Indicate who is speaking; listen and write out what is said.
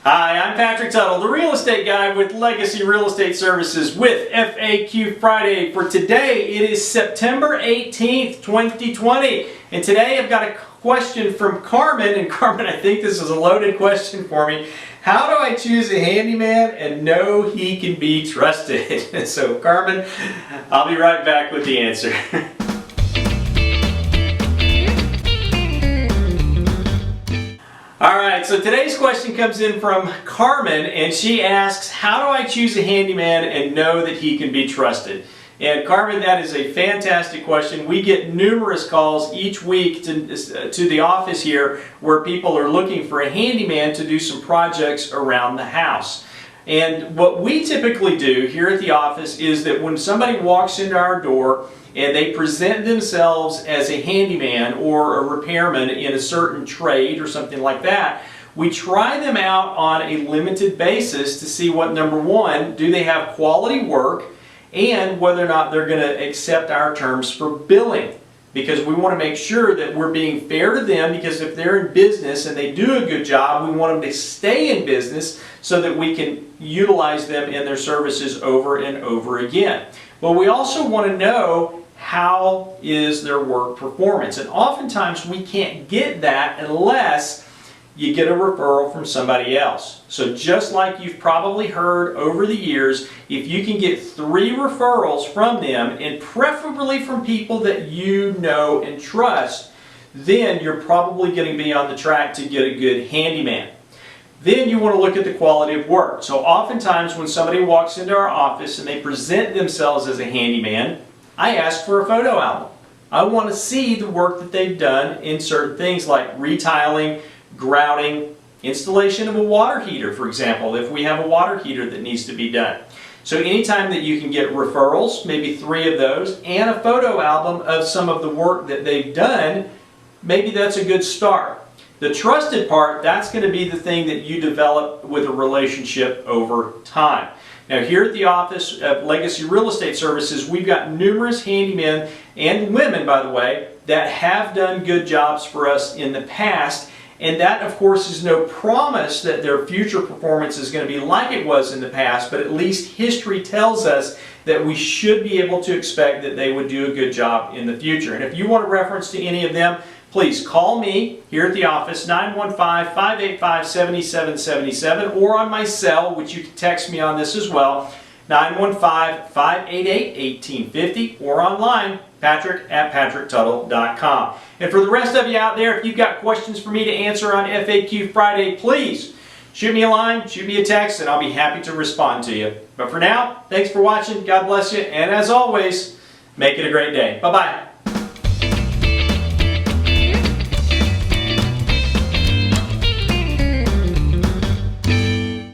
Speaker 1: Hi, I'm Patrick Tuttle, the real estate guy with Legacy Real Estate Services with FAQ Friday. For today, it is September 18th, 2020. And today I've got a question from Carmen. And Carmen, I think this is a loaded question for me. How do I choose a handyman and know he can be trusted? So Carmen, I'll be right back with the answer. Alright, so today's question comes in from Carmen, and she asks, how do I choose a handyman and know that he can be trusted? And Carmen, that is a fantastic question. We get numerous calls each week to the office here where people are looking for a handyman to do some projects around the house. And what we typically do here at the office is that when somebody walks into our door and they present themselves as a handyman or a repairman in a certain trade or something like that, we try them out on a limited basis to see what, number one, do they have quality work, and whether or not they're going to accept our terms for billing. Because we want to make sure that we're being fair to them, because if they're in business and they do a good job, we want them to stay in business so that we can utilize them in their services over and over again. But we also want to know how is their work performance. And oftentimes we can't get that unless you get a referral from somebody else. So just like you've probably heard over the years, if you can get 3 referrals from them, and preferably from people that you know and trust, then you're probably going to be on the track to get a good handyman. Then you want to look at the quality of work. So oftentimes when somebody walks into our office and they present themselves as a handyman, I ask for a photo album. I want to see the work that they've done in certain things like retiling, grouting, installation of a water heater, for example, if we have a water heater that needs to be done. So anytime that you can get referrals, maybe 3 of those, and a photo album of some of the work that they've done, maybe that's a good start. The trusted part, that's going to be the thing that you develop with a relationship over time. Now here at the office of Legacy Real Estate Services, we've got numerous handymen and women, by the way, that have done good jobs for us in the past. And that, of course, is no promise that their future performance is going to be like it was in the past, but at least history tells us that we should be able to expect that they would do a good job in the future. And if you want a reference to any of them, please call me here at the office, 915-585-7777, or on my cell, which you can text me on this as well, 915-588-1850, or online, patrick@patricktuttle.com. And for the rest of you out there, if you've got questions for me to answer on FAQ Friday, please shoot me a line, shoot me a text, and I'll be happy to respond to you. But for now, thanks for watching, God bless you, and as always, make it a great day. Bye-bye.